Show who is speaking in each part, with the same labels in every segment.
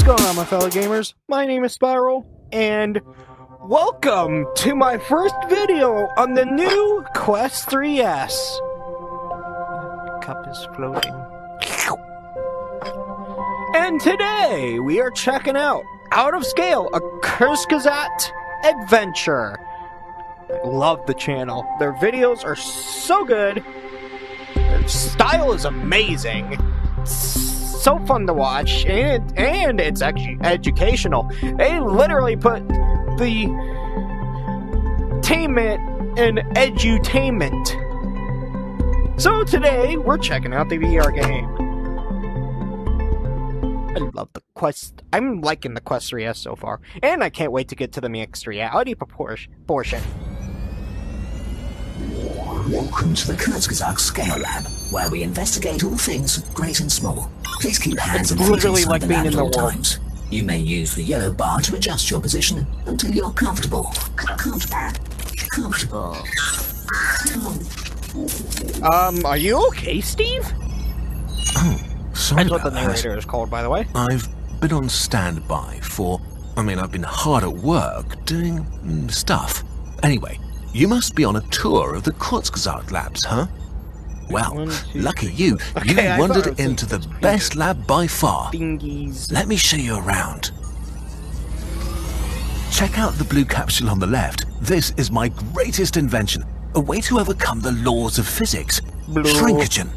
Speaker 1: What's going on, my fellow gamers? My name is Spiral, and welcome to my first video on the new Quest 3S. Cup is floating. And today, we are checking out Out of Scale, a Kurzgesagt Adventure. I love the channel. Their videos are so good. Their style is amazing. So fun to watch, and it's actually educational. They literally put the tainment in edutainment. So today, we're checking out the VR game. I love the Quest. I'm liking the Quest 3S so far, and I can't wait to get to the mixed reality portion.
Speaker 2: Welcome to the Kurzgesagt Scale Lab, where we investigate all things great and small. Please keep hands and feet
Speaker 1: Literally
Speaker 2: inside
Speaker 1: like
Speaker 2: the
Speaker 1: being
Speaker 2: lab
Speaker 1: in
Speaker 2: at
Speaker 1: the
Speaker 2: all
Speaker 1: world.
Speaker 2: times. You may use the yellow bar to adjust your position until you're comfortable. Comfortable.
Speaker 1: Are you okay, Steve?
Speaker 3: Oh, sorry
Speaker 1: That's what the
Speaker 3: about that.
Speaker 1: narrator is called, by the way.
Speaker 3: I've been on standby I've been hard at work doing stuff. Anyway, you must be on a tour of the Kurzgesagt labs, huh? Well,
Speaker 1: 1, 2,
Speaker 3: lucky
Speaker 1: 3.
Speaker 3: you.
Speaker 1: Okay,
Speaker 3: You
Speaker 1: I thought it
Speaker 3: wandered
Speaker 1: was
Speaker 3: into the
Speaker 1: just
Speaker 3: best lab by far.
Speaker 1: Thingies.
Speaker 3: Let me show you around. Check out the blue capsule on the left. This is my greatest invention, a way to overcome the laws of physics.
Speaker 1: Blue.
Speaker 3: Shrinkogen.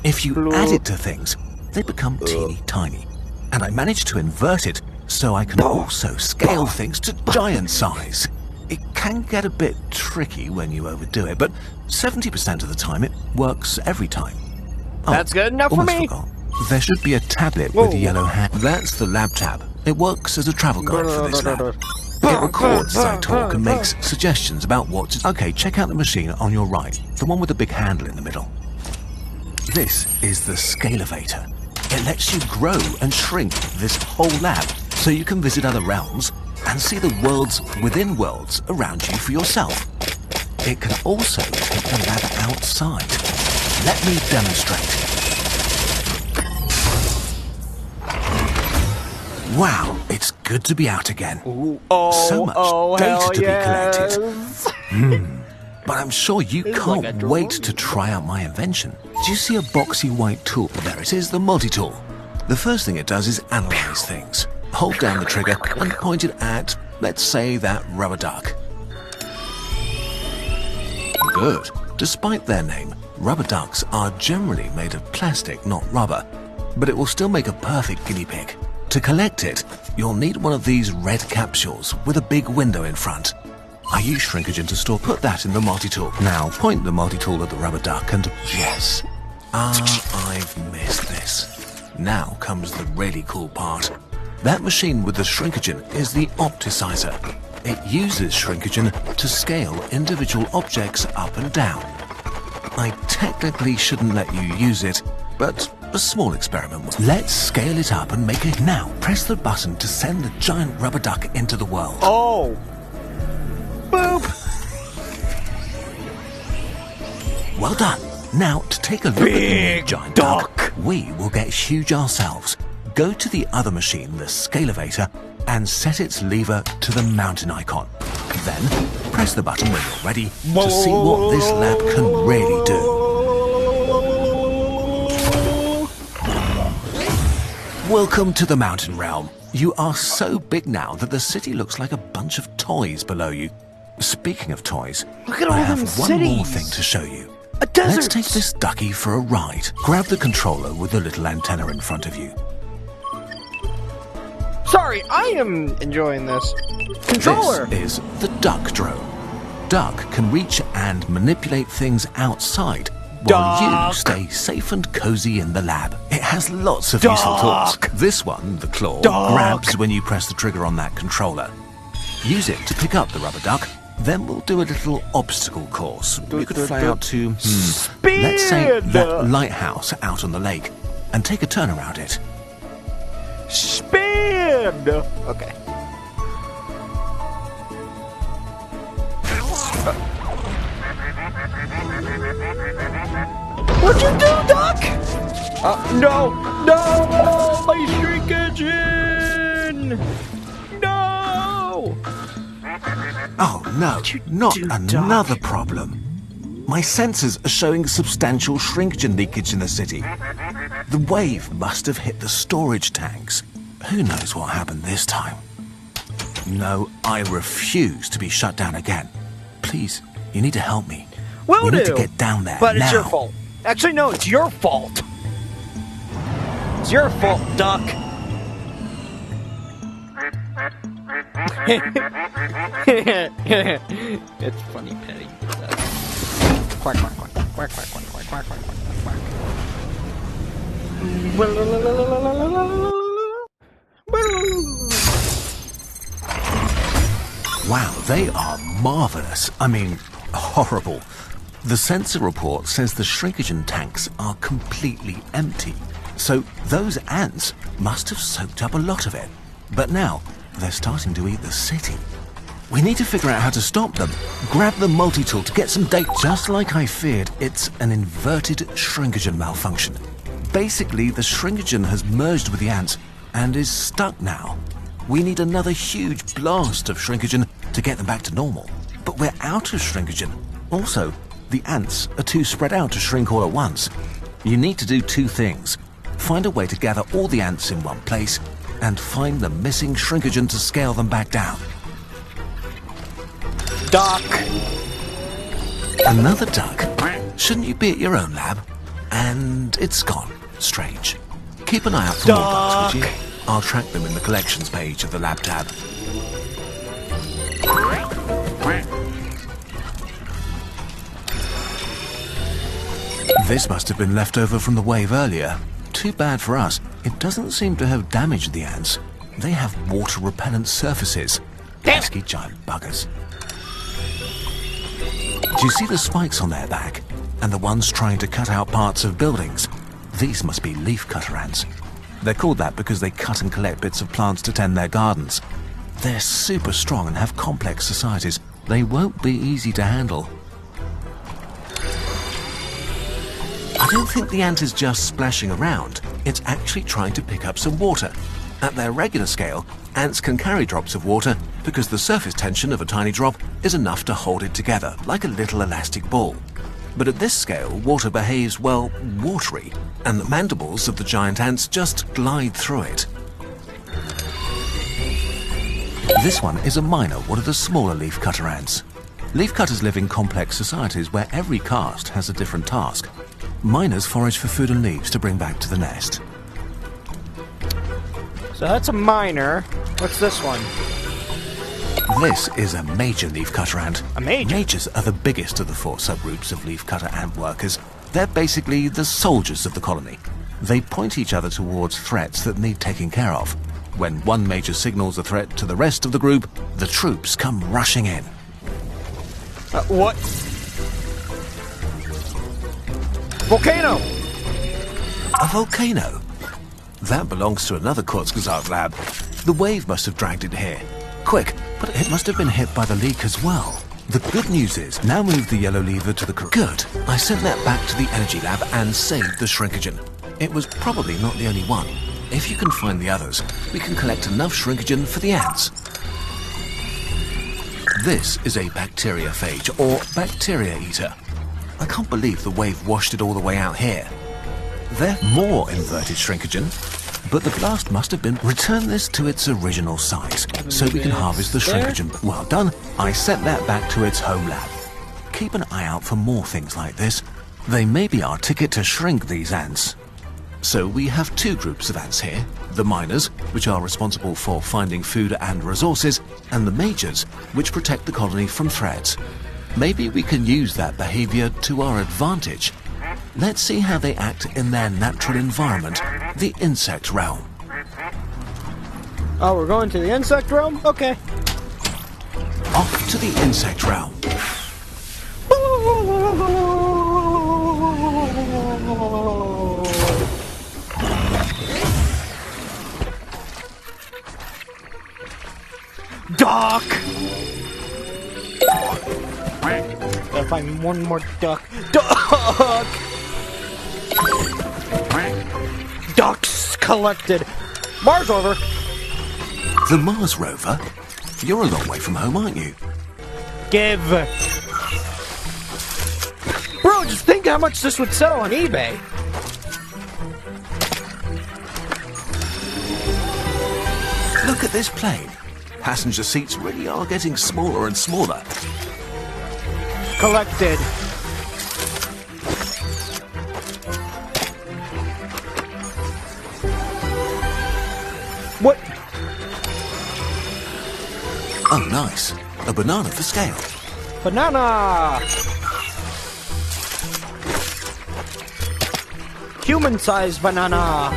Speaker 3: If you
Speaker 1: Blue.
Speaker 3: add it to things, they become teeny tiny. And I managed to invert it so I can also scale things to giant size. It can get a bit tricky when you overdo it, but 70% of the time it works every time. Oh,
Speaker 1: That's good enough for
Speaker 3: almost
Speaker 1: me.
Speaker 3: forgot. There should be a tablet
Speaker 1: Whoa.
Speaker 3: with a yellow hat. That's the lab tab. It works as a travel guide for this lab. It records as I talk and makes suggestions about what to... Okay, check out the machine on your right, the one with the big handle in the middle. This is the Scalevator. It lets you grow and shrink this whole lab so you can visit other realms and see the worlds within worlds around you for yourself. It can also take the lab outside. Let me demonstrate. Wow, it's good to be out again.
Speaker 1: Ooh,
Speaker 3: So much data to be collected.
Speaker 1: yes.
Speaker 3: But I'm sure you
Speaker 1: It's
Speaker 3: can't
Speaker 1: like a
Speaker 3: wait
Speaker 1: drone.
Speaker 3: to try out my invention. Do you see a boxy white tool? There it is, the multi-tool. The first thing it does is analyze things. Hold down the trigger and point it at, let's say, that rubber duck. Good. Despite their name, rubber ducks are generally made of plastic, not rubber. But it will still make a perfect guinea pig. To collect it, you'll need one of these red capsules with a big window in front. I use Shrinkogen to store. Put that in the multi-tool. Now, point the multi-tool at the rubber duck and... Yes. I've missed this. Now comes the really cool part. That machine with the Shrinkogen is the Opticizer. It uses Shrinkogen to scale individual objects up and down. I technically shouldn't let you use it, but a small experiment was. Let's scale it up and make it now. Press the button to send the giant rubber duck into the world.
Speaker 1: Oh. Boop.
Speaker 3: Well done. Now, to take a look at the new
Speaker 1: Big
Speaker 3: giant
Speaker 1: duck.
Speaker 3: duck, we will get huge ourselves. Go to the other machine, the Scalevator, and set its lever to the mountain icon. Then, press the button when you're ready to see what this lab can really do. Welcome to the mountain realm. You are so big now that the city looks like a bunch of toys below you. Speaking of toys,
Speaker 1: Look at
Speaker 3: I
Speaker 1: all
Speaker 3: have
Speaker 1: them
Speaker 3: one more
Speaker 1: cities.
Speaker 3: thing to show you.
Speaker 1: A desert.
Speaker 3: Let's take this ducky for a ride. Grab the controller with the little antenna in front of you.
Speaker 1: Sorry, I am enjoying this. Controller.
Speaker 3: This is the Duck Drone. Duck can reach and manipulate things outside while you
Speaker 1: Duck.
Speaker 3: stay safe and cozy in the lab. It has lots of useful tools.
Speaker 1: Duck.
Speaker 3: This one, the claw,
Speaker 1: Duck.
Speaker 3: grabs when you press the trigger on that controller. Use it to pick up the rubber duck. Then we'll do a little obstacle course. You could fly out to, let's say,
Speaker 1: Speed.
Speaker 3: that lighthouse out on the lake and take a turn around it.
Speaker 1: Speed. Okay. What'd you do, Doc? No, no, my shrinkage! run! No!
Speaker 3: Oh no,
Speaker 1: you
Speaker 3: not
Speaker 1: do, Doc?
Speaker 3: another problem. My sensors are showing substantial shrinkage leakage in the city. The wave must have hit the storage tanks. Who knows what happened this time? No, I refuse to be shut down again. Please, you need to help me.
Speaker 1: Will
Speaker 3: we
Speaker 1: do.
Speaker 3: need to get down there
Speaker 1: But
Speaker 3: now.
Speaker 1: it's your fault. Actually, no, it's your fault. It's your fault, Duck. It's funny, Petty. Quack, quack, quack, quack, quack, quack, quack, quack, quack, quack, quack.
Speaker 3: Wow, they are marvelous. I mean, horrible. The sensor report says the shrinkagen tanks are completely empty. So those ants must have soaked up a lot of it. But now, they're starting to eat the city. We need to figure out how to stop them. Grab the multi-tool to get some data. Just like I feared, it's an inverted shrinkagen malfunction. Basically, the shrinkagen has merged with the ants and is stuck now. We need another huge blast of shrinkagen to get them back to normal. But we're out of shrinkagen. Also, the ants are too spread out to shrink all at once. You need to do two things. Find a way to gather all the ants in one place and find the missing shrinkagen to scale them back down.
Speaker 1: Doc.
Speaker 3: Another duck? Shouldn't you be at your own lab? And it's gone. Strange. Keep an eye out for more ducks, would you? I'll track them in the collections page of the lab tab. This must have been left over from the wave earlier. Too bad for us. It doesn't seem to have damaged the ants. They have water-repellent surfaces. Pesky giant buggers. Do you see the spikes on their back? And the ones trying to cut out parts of buildings? These must be leaf cutter ants. They're called that because they cut and collect bits of plants to tend their gardens. They're super strong and have complex societies. They won't be easy to handle. I don't think the ant is just splashing around. It's actually trying to pick up some water. At their regular scale, ants can carry drops of water because the surface tension of a tiny drop is enough to hold it together, like a little elastic ball. But at this scale, water behaves, well, watery, and the mandibles of the giant ants just glide through it. This one is a minor, one of the smaller leafcutter ants. Leafcutters live in complex societies where every caste has a different task. Miners forage for food and leaves to bring back to the nest.
Speaker 1: So that's a minor. What's this one?
Speaker 3: This is a major leafcutter ant.
Speaker 1: A major?
Speaker 3: Majors are the biggest of the four subgroups of leafcutter ant workers. They're basically the soldiers of the colony. They point each other towards threats that need taking care of. When one major signals a threat to the rest of the group, the troops come rushing in.
Speaker 1: What? Volcano!
Speaker 3: A volcano? That belongs to another Kurzgesagt lab. The wave must have dragged it here. Quick, but it must have been hit by the leak as well. The good news is, now move the yellow lever to the Good. I sent that back to the energy lab and saved the shrinkagen. It was probably not the only one. If you can find the others, we can collect enough shrinkagen for the ants. This is a bacteriophage, or bacteria eater. I can't believe the wave washed it all the way out here. They're more inverted shrinkagen, but the blast must have been... Return this to its original size, so we can harvest the shrinkagen. Well done. I sent that back to its home lab. Keep an eye out for more things like this. They may be our ticket to shrink these ants. So we have two groups of ants here. The miners, which are responsible for finding food and resources, and the majors, which protect the colony from threats. Maybe we can use that behavior to our advantage. Let's see how they act in their natural environment, the insect realm.
Speaker 1: Oh, we're going to the insect realm? Okay.
Speaker 3: Off to the insect realm.
Speaker 1: Duck! Gotta find one more duck. Duck! Ducks collected. Mars over.
Speaker 3: The Mars rover? You're a long way from home, aren't you?
Speaker 1: Give. Bro, just think how much this would sell on eBay.
Speaker 3: Look at this plane. Passenger seats really are getting smaller and smaller.
Speaker 1: Collected. What?
Speaker 3: Oh, nice. A banana for scale.
Speaker 1: Banana! Human-sized banana.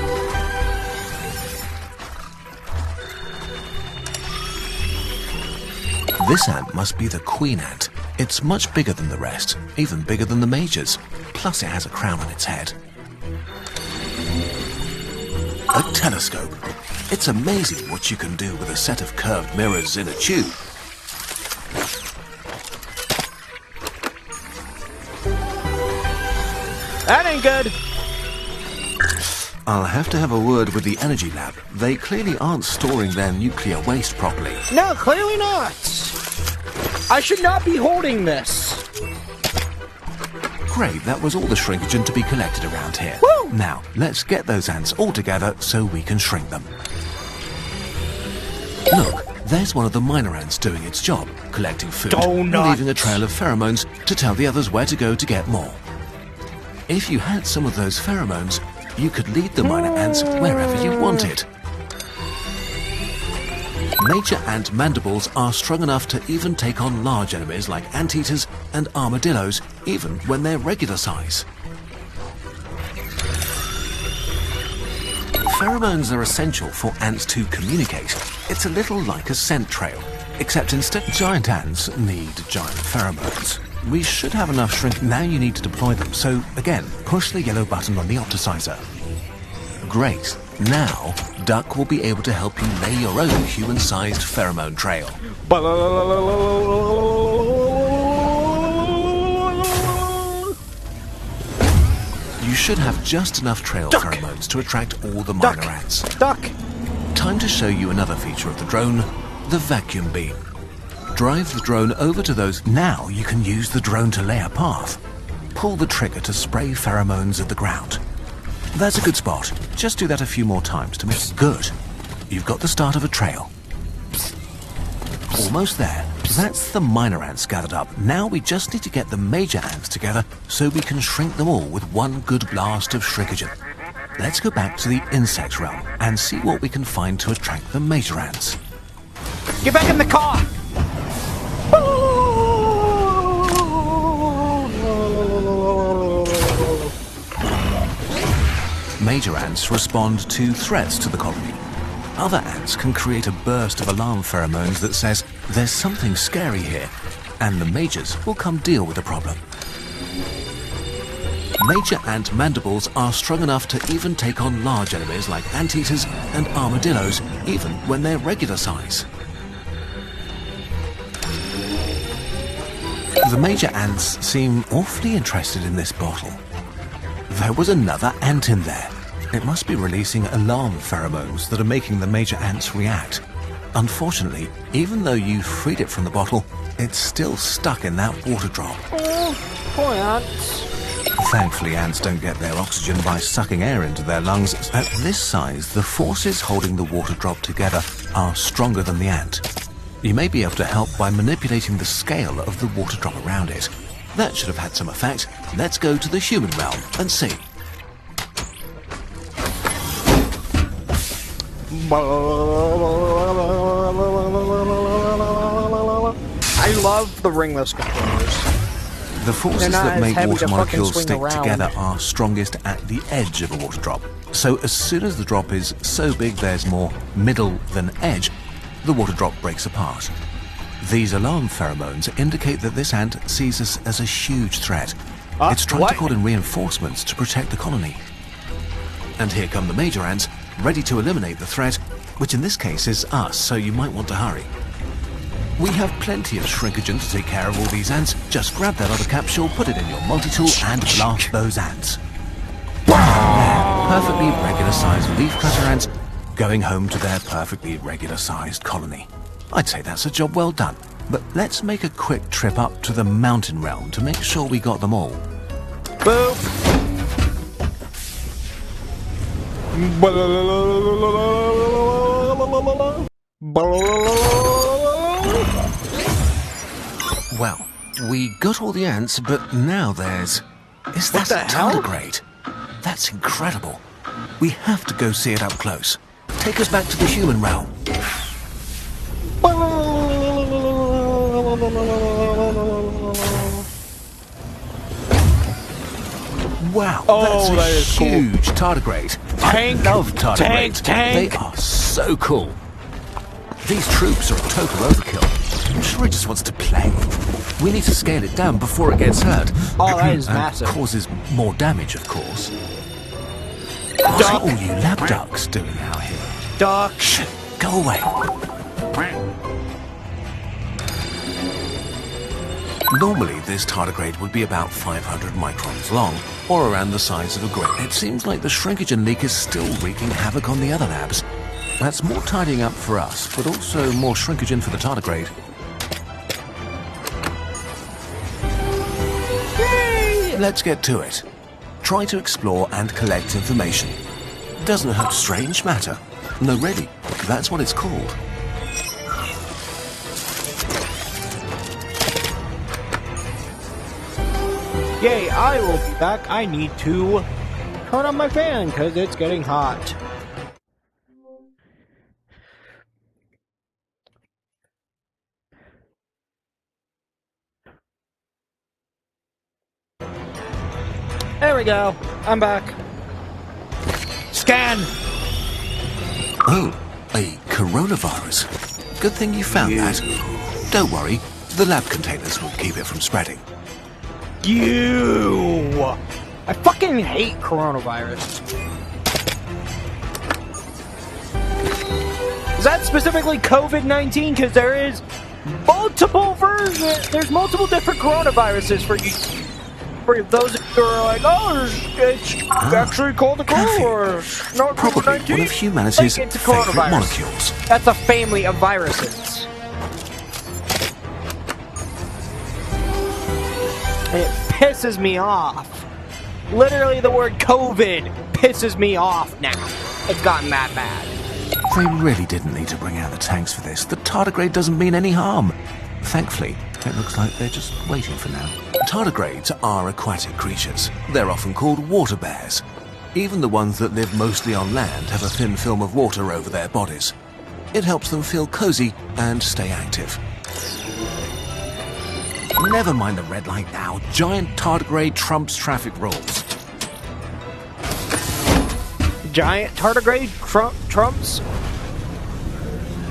Speaker 3: This ant must be the queen ant. It's much bigger than the rest, even bigger than the majors. Plus it has a crown on its head. A telescope. It's amazing what you can do with a set of curved mirrors in a tube.
Speaker 1: That ain't good.
Speaker 3: I'll have to have a word with the energy lab. They clearly aren't storing their nuclear waste properly.
Speaker 1: No, clearly not. I should not be holding this.
Speaker 3: Great, that was all the shrinkagen to be collected around here.
Speaker 1: Woo!
Speaker 3: Now, let's get those ants all together so we can shrink them. Look, there's one of the minor ants doing its job, collecting food and leaving a trail of pheromones to tell the others where to go to get more. If you had some of those pheromones, you could lead the minor ants wherever you wanted. Major ant mandibles are strong enough to even take on large enemies like anteaters and armadillos, even when they're regular size. Pheromones are essential for ants to communicate. It's a little like a scent trail, except instead giant ants need giant pheromones. We should have enough shrink. Now you need to deploy them, so again, push the yellow button on the opticizer. Great. Now, Duck will be able to help you lay your own human-sized pheromone trail. You should have just enough trail pheromones to attract all the minor ants.
Speaker 1: Duck!
Speaker 3: Time to show you another feature of the drone, the vacuum beam. Drive the drone over to those. Now you can use the drone to lay a path. Pull the trigger to spray pheromones at the ground. That's a good spot. Just do that a few more times to make it good. You've got the start of a trail. Almost there. That's the minor ants gathered up. Now we just need to get the major ants together so we can shrink them all with one good blast of shrinkagen. Let's go back to the insect realm and see what we can find to attract the major ants.
Speaker 1: Get back in the car!
Speaker 3: Major ants respond to threats to the colony. Other ants can create a burst of alarm pheromones that says there's something scary here, and the majors will come deal with the problem. Major ant mandibles are strong enough to even take on large enemies like anteaters and armadillos, even when they're regular size. The major ants seem awfully interested in this bottle. There was another ant in there. It must be releasing alarm pheromones that are making the major ants react. Unfortunately, even though you freed it from the bottle, it's still stuck in that water drop.
Speaker 1: Oh, poor ants.
Speaker 3: Thankfully, ants don't get their oxygen by sucking air into their lungs. At this size, the forces holding the water drop together are stronger than the ant. You may be able to help by manipulating the scale of the water drop around it. That should have had some effect. Let's go to the human realm and see.
Speaker 1: I love the ringless controllers.
Speaker 3: The forces that make water molecules
Speaker 1: swing
Speaker 3: stick
Speaker 1: around.
Speaker 3: together are strongest at the edge of a water drop. So as soon as the drop is so big there's more middle than edge, the water drop breaks apart. These alarm pheromones indicate that this ant sees us as a huge threat. It's trying to call in reinforcements to protect the colony. And here come the major ants, ready to eliminate the threat, which in this case is us, so you might want to hurry. We have plenty of shrinkagen to take care of all these ants. Just grab that other capsule, put it in your multi-tool and blast those ants. There, perfectly regular sized leaf cutter ants. going home to their perfectly regular-sized colony. I'd say that's a job well done. But let's make a quick trip up to the mountain realm to make sure we got them all.
Speaker 1: Boop!
Speaker 3: Well, we got all the ants, but now there's... Is that
Speaker 1: the
Speaker 3: a
Speaker 1: hell?
Speaker 3: tardigrade? That's incredible. We have to go see it up close. Take us back to the human realm. Wow,
Speaker 1: Oh, that
Speaker 3: that's
Speaker 1: is
Speaker 3: a
Speaker 1: cool.
Speaker 3: huge tardigrade.
Speaker 1: Tank,
Speaker 3: I love tardigrades.
Speaker 1: tank.
Speaker 3: They are so cool. These troops are a total overkill. I'm sure it just wants to play. We need to scale it down before it gets hurt.
Speaker 1: Oh, that is
Speaker 3: And
Speaker 1: massive.
Speaker 3: causes more damage, of course. What are all you lab ducks doing out here?
Speaker 1: Duck.
Speaker 3: Shh, go away. Normally, this tardigrade would be about 500 microns long, or around the size of a grape. It seems like the shrinkage and leak is still wreaking havoc on the other labs. That's more tidying up for us, but also more shrinkage in for the tardigrade. Yay! Let's get to it. Try to explore and collect information. Doesn't hurt strange matter. No, really, that's what it's called.
Speaker 1: Yay, I will be back. I need to turn on my fan because it's getting hot. There we go. I'm back. Scan!
Speaker 3: Oh, a coronavirus. Good thing you found that. Don't worry, the lab containers will keep it from spreading.
Speaker 1: You! I fucking hate coronavirus. Is that specifically COVID-19? Because there is multiple versions. There's multiple different coronaviruses for you. For those who are like, oh, it's actually called the coronavirus, not
Speaker 3: Probably
Speaker 1: COVID-19.
Speaker 3: one of humanity's
Speaker 1: Like, it's a
Speaker 3: favorite
Speaker 1: coronavirus.
Speaker 3: molecules.
Speaker 1: That's a family of viruses. And it pisses me off. Literally, the word COVID pisses me off now. It's gotten that bad.
Speaker 3: They really didn't need to bring out the tanks for this. The tardigrade doesn't mean any harm. Thankfully, it looks like they're just waiting for now. Tardigrades are aquatic creatures. They're often called water bears. Even the ones that live mostly on land have a thin film of water over their bodies. It helps them feel cozy and stay active. Never mind the red light now. Giant tardigrade trumps traffic rules.
Speaker 1: Giant tardigrade trumps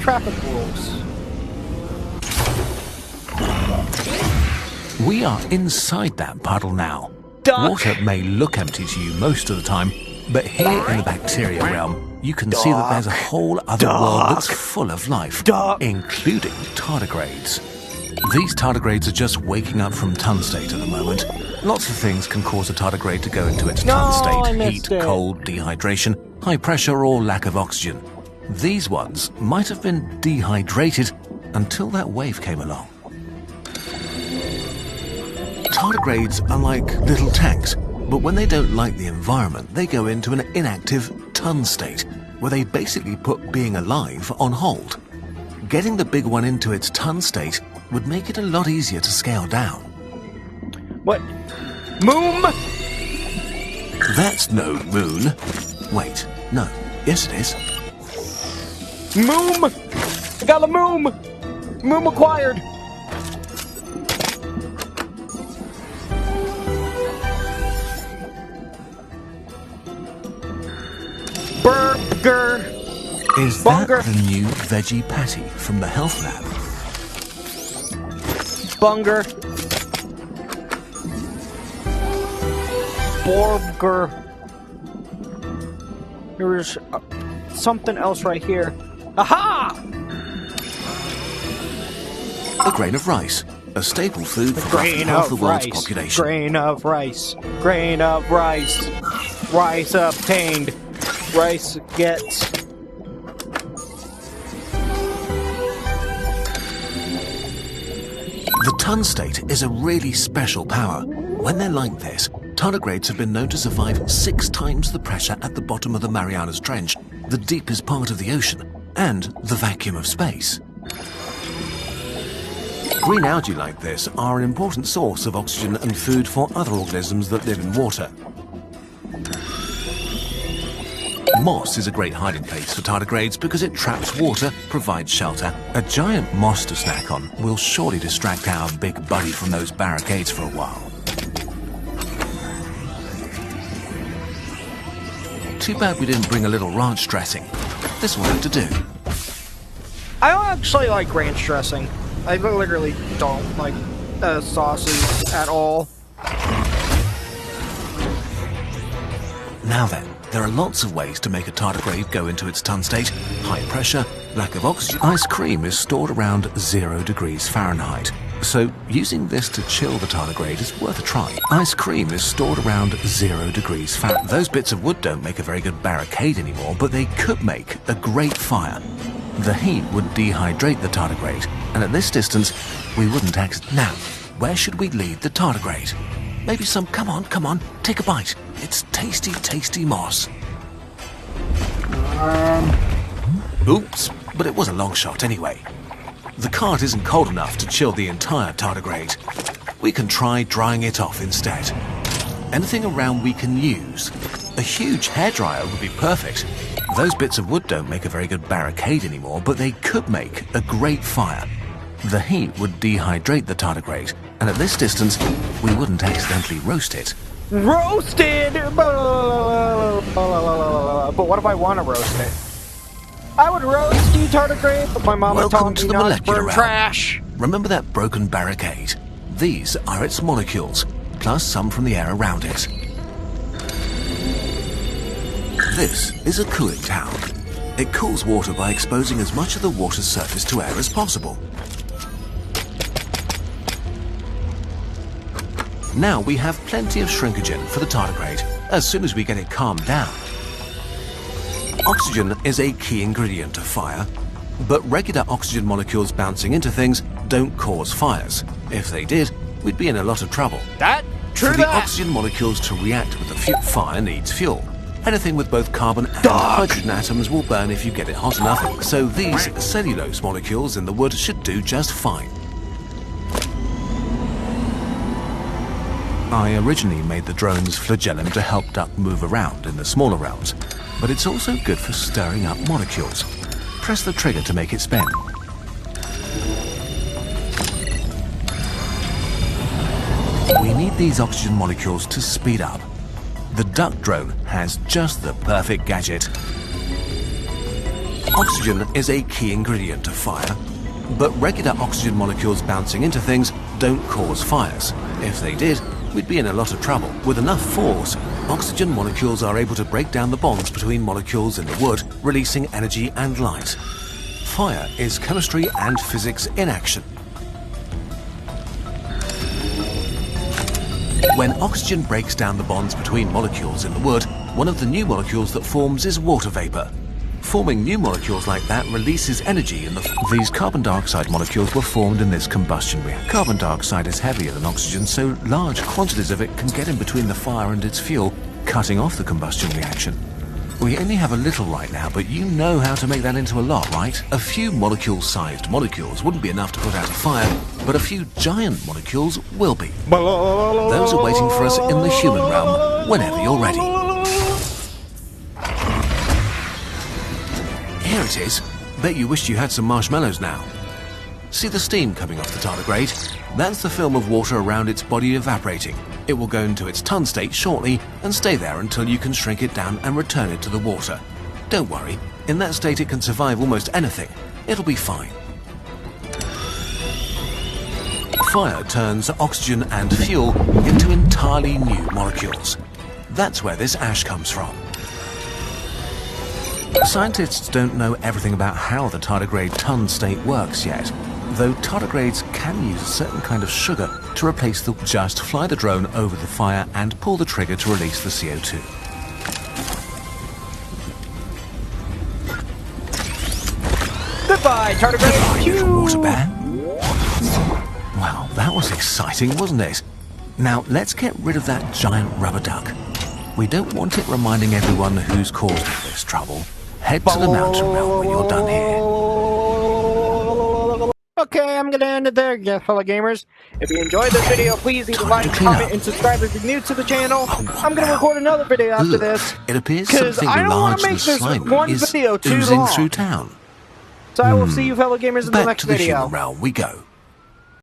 Speaker 1: traffic rules.
Speaker 3: We are inside that puddle now.
Speaker 1: Duck.
Speaker 3: Water may look empty to you most of the time, but here in the bacteria realm, you can see that there's a whole other world that's full of life, including tardigrades. These tardigrades are just waking up from tun state at the moment. Lots of things can cause a tardigrade to go into its tun
Speaker 1: I
Speaker 3: state:
Speaker 1: missed
Speaker 3: heat,
Speaker 1: it.
Speaker 3: cold, dehydration, high pressure, or lack of oxygen. These ones might have been dehydrated until that wave came along. Tardigrades are like little tanks, but when they don't like the environment, they go into an inactive tun state, where they basically put being alive on hold. Getting the big one into its tun state would make it a lot easier to scale down.
Speaker 1: What? Moom?
Speaker 3: That's no moon. Wait, no. Yes, it is.
Speaker 1: Moom! I got a moom! Moom acquired! Burger!
Speaker 3: Is
Speaker 1: Bunker.
Speaker 3: that the new veggie patty from the health lab?
Speaker 1: Bunger. Burger. There's something else right here. Aha!
Speaker 3: A grain of rice, a staple food for roughly
Speaker 1: Grain
Speaker 3: half the
Speaker 1: of
Speaker 3: world's
Speaker 1: rice.
Speaker 3: population.
Speaker 1: Grain of rice. Grain of rice. Rice obtained. Rice gets
Speaker 3: Ton state is a really special power. When they're like this, tardigrades have been known to survive 6 times the pressure at the bottom of the Marianas Trench, the deepest part of the ocean, and the vacuum of space. Green algae like this are an important source of oxygen and food for other organisms that live in water. Moss is a great hiding place for tardigrades because it traps water, provides shelter. A giant moss to snack on will surely distract our big buddy from those barricades for a while. Too bad we didn't bring a little ranch dressing. This will have to do.
Speaker 1: I don't actually like ranch dressing. I literally don't like sauces at all.
Speaker 3: Now then, there are lots of ways to make a tardigrade go into its ton state. High pressure, lack of oxygen. Ice cream is stored around 0 degrees Fahrenheit. So using this to chill the tardigrade is worth a try. Ice cream is stored around 0 degrees Fahrenheit. Those bits of wood don't make a very good barricade anymore, but they could make a great fire. The heat would dehydrate the tardigrade, and at this distance, we wouldn't Now, where should we lead the tardigrade? Maybe some, come on, take a bite. It's tasty, tasty moss. Oops, but it was a long shot anyway. The cart isn't cold enough to chill the entire tardigrade. We can try drying it off instead. Anything around we can use. A huge hairdryer would be perfect. Those bits of wood don't make a very good barricade anymore, but they could make a great fire. The heat would dehydrate the tardigrade, and at this distance, we wouldn't accidentally roast it.
Speaker 1: Roasted! But what if I want to roast it? I would roast you, tardigrade, but my mama told me not to burn trash.
Speaker 3: Remember that broken barricade? These are its molecules, plus some from the air around it. This is a cooling tower. It cools water by exposing as much of the water's surface to air as possible. Now we have plenty of shrinkagen for the tardigrade, as soon as we get it calmed down. Oxygen is a key ingredient of fire, but regular oxygen molecules bouncing into things don't cause fires. If they did, we'd be in a lot of trouble. For the oxygen molecules to react with the fire needs fuel. Anything with both carbon and hydrogen atoms will burn if you get it hot enough, so these cellulose molecules in the wood should do just fine. I originally made the drone's flagellum to help duck move around in the smaller realms, but it's also good for stirring up molecules. Press the trigger to make it spin. We need these oxygen molecules to speed up. The duck drone has just the perfect gadget. Oxygen is a key ingredient of fire, but regular oxygen molecules bouncing into things don't cause fires. If they did, we'd be in a lot of trouble. With enough force, oxygen molecules are able to break down the bonds between molecules in the wood, releasing energy and light. Fire is chemistry and physics in action. When oxygen breaks down the bonds between molecules in the wood, one of the new molecules that forms is water vapor. Forming new molecules like that releases energy in These carbon dioxide molecules were formed in this combustion reactor. Carbon dioxide is heavier than oxygen, so large quantities of it can get in between the fire and its fuel, cutting off the combustion reaction. We only have a little right now, but you know how to make that into a lot, right? A few molecule-sized molecules wouldn't be enough to put out a fire, but a few giant molecules will be. Those are waiting for us in the human realm whenever you're ready. Here it is. Bet you wished you had some marshmallows now. See the steam coming off the tardigrade? That's the film of water around its body evaporating. It will go into its ton state shortly and stay there until you can shrink it down and return it to the water. Don't worry, in that state it can survive almost anything. It'll be fine. Fire turns oxygen and fuel into entirely new molecules. That's where this ash comes from. Scientists don't know everything about how the tardigrade ton state works yet, though tardigrades can use a certain kind of sugar to replace the... Just fly the drone over the fire and pull the trigger to release the CO2.
Speaker 1: Goodbye, tardigrade!
Speaker 3: Goodbye, little water bear. Well, That was exciting, wasn't it? Now, let's get rid of that giant rubber duck. We don't want it reminding everyone who's caused all this trouble. Head to the mountain realm when you're done here.
Speaker 1: Okay, I'm gonna end it there, yeah, fellow gamers. If you enjoyed this video, please leave a like, comment, and subscribe if you're new to the channel. I'm gonna record another video after this.
Speaker 3: It appears
Speaker 1: because
Speaker 3: something
Speaker 1: I don't want
Speaker 3: large
Speaker 1: to
Speaker 3: and
Speaker 1: make this
Speaker 3: slimy
Speaker 1: one
Speaker 3: is
Speaker 1: video too
Speaker 3: oozing
Speaker 1: long.
Speaker 3: through town.
Speaker 1: So I will see you fellow gamers in the
Speaker 3: Back
Speaker 1: next
Speaker 3: to the
Speaker 1: video.
Speaker 3: human realm we go.